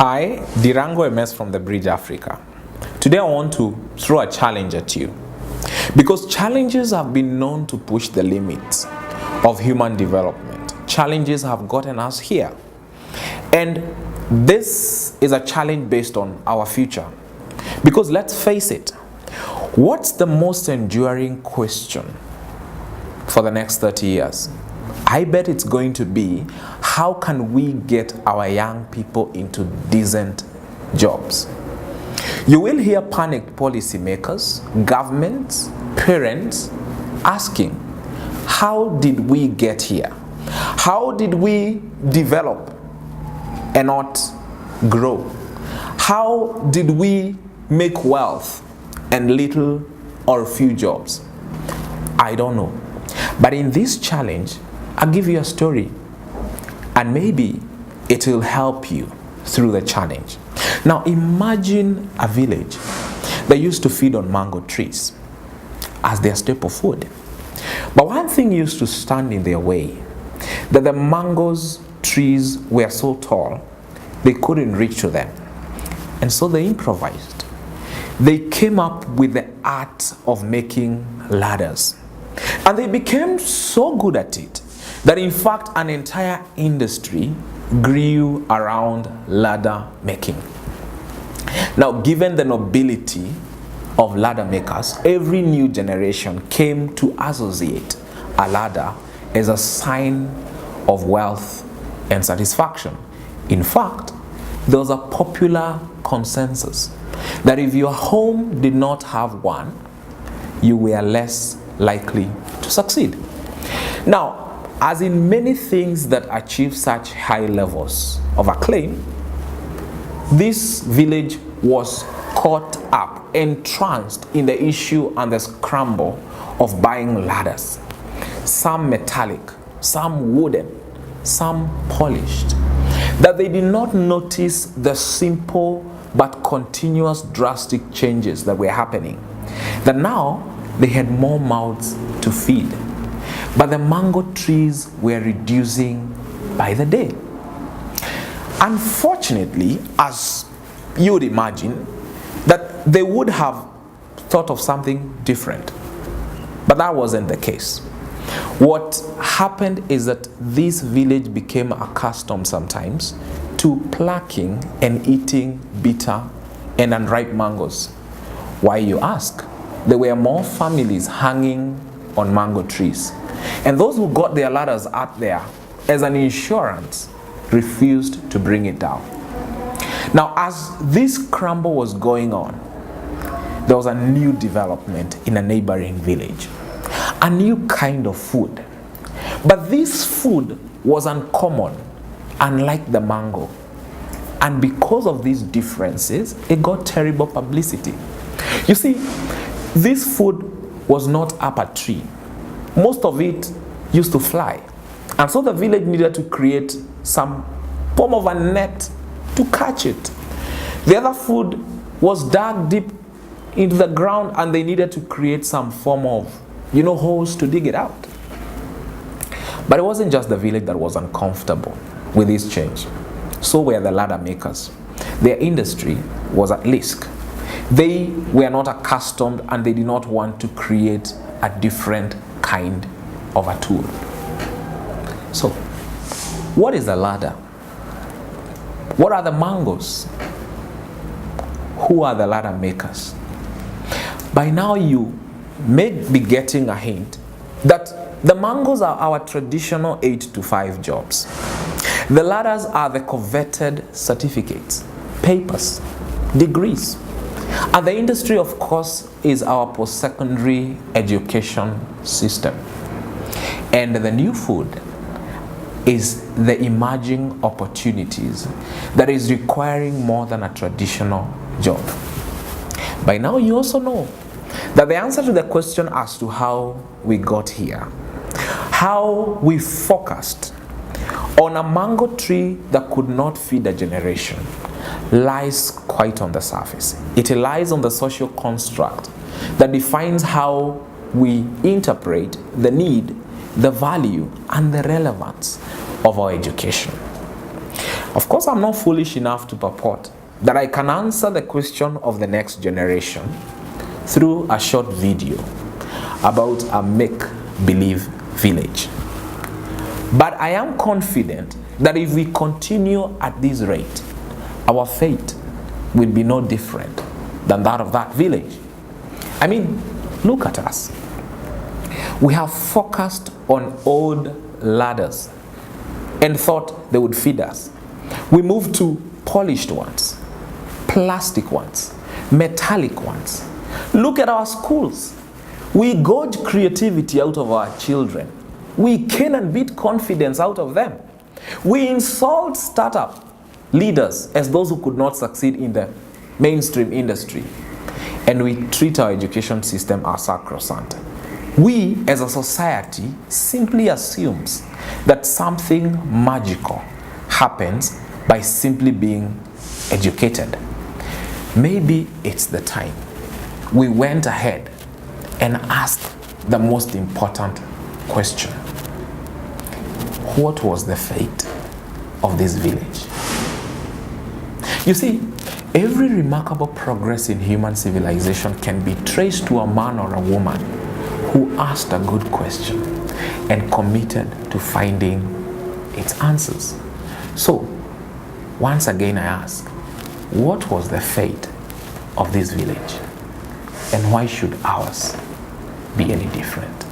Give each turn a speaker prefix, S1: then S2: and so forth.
S1: Hi, Dirango MS from The Bridge Africa. Today I want to throw a challenge at you because challenges have been known to push the limits of human development. Challenges have gotten us here. And this is a challenge based on our future. Because let's face it, what's the most enduring question for the next 30 years? I bet it's going to be, how can we get our young people into decent jobs? You will hear panicked policymakers, governments, parents asking, how did we get here? How did we develop and not grow? How did we make wealth and little or few jobs? I don't know. But in this challenge, I'll give you a story and maybe it will help you through the challenge. Now imagine a village that used to feed on mango trees as their staple food. But one thing used to stand in their way, that the mangoes trees were so tall, they couldn't reach to them. And so they improvised. They came up with the art of making ladders. And they became so good at it that in fact an entire industry grew around ladder making. Now, given the nobility of ladder makers, every new generation came to associate a ladder as a sign of wealth and satisfaction. In fact, there was a popular consensus that if your home did not have one, you were less likely to succeed. Now, as in many things that achieve such high levels of acclaim, this village was caught up, entranced in the issue and the scramble of buying ladders. Some metallic, some wooden, some polished. That they did not notice the simple but continuous drastic changes that were happening. That now they had more mouths to feed. But the mango trees were reducing by the day. Unfortunately, as you would imagine, that they would have thought of something different. But that wasn't the case. What happened is that this village became accustomed sometimes to plucking and eating bitter and unripe mangoes. Why, you ask? There were more families hanging on mango trees. And those who got their ladders out there as an insurance refused to bring it down. Now, as this scramble was going on, there was a new development in a neighboring village. A new kind of food. But this food was uncommon, unlike the mango. And because of these differences, it got terrible publicity. You see, this food was not up a tree. Most of it used to fly. And so the village needed to create some form of a net to catch it. The other food was dug deep into the ground and they needed to create some form of, holes to dig it out. But it wasn't just the village that was uncomfortable with this change. So were the ladder makers. Their industry was at risk. They were not accustomed and they did not want to create a different kind of a tool. So, what is the ladder? What are the mangoes? Who are the ladder makers? By now you may be getting a hint that the mangoes are our traditional 8 to 5 jobs. The ladders are the coveted certificates, papers, degrees. And the industry, of course, is our post-secondary education system. And the new food is the emerging opportunities that is requiring more than a traditional job. By now, you also know that the answer to the question as to how we got here, how we focused on a mango tree that could not feed a generation, lies quite on the surface. It lies on the social construct that defines how we interpret the need, the value, and the relevance of our education. Of course, I'm not foolish enough to purport that I can answer the question of the next generation through a short video about a make-believe village. But I am confident that if we continue at this rate, our fate will be no different than that of that village. I mean, look at us. We have focused on old ladders and thought they would feed us. We moved to polished ones, plastic ones, metallic ones. Look at our schools. We gauge creativity out of our children. We can and beat confidence out of them. We insult startup leaders as those who could not succeed in the mainstream industry. And we treat our education system as sacrosanct. We as a society simply assumes that something magical happens by simply being educated. Maybe it's the time we went ahead and asked the most important question. What was the fate of this village? You see, every remarkable progress in human civilization can be traced to a man or a woman who asked a good question and committed to finding its answers. So, once again I ask, what was the fate of this village? And why should ours be any different?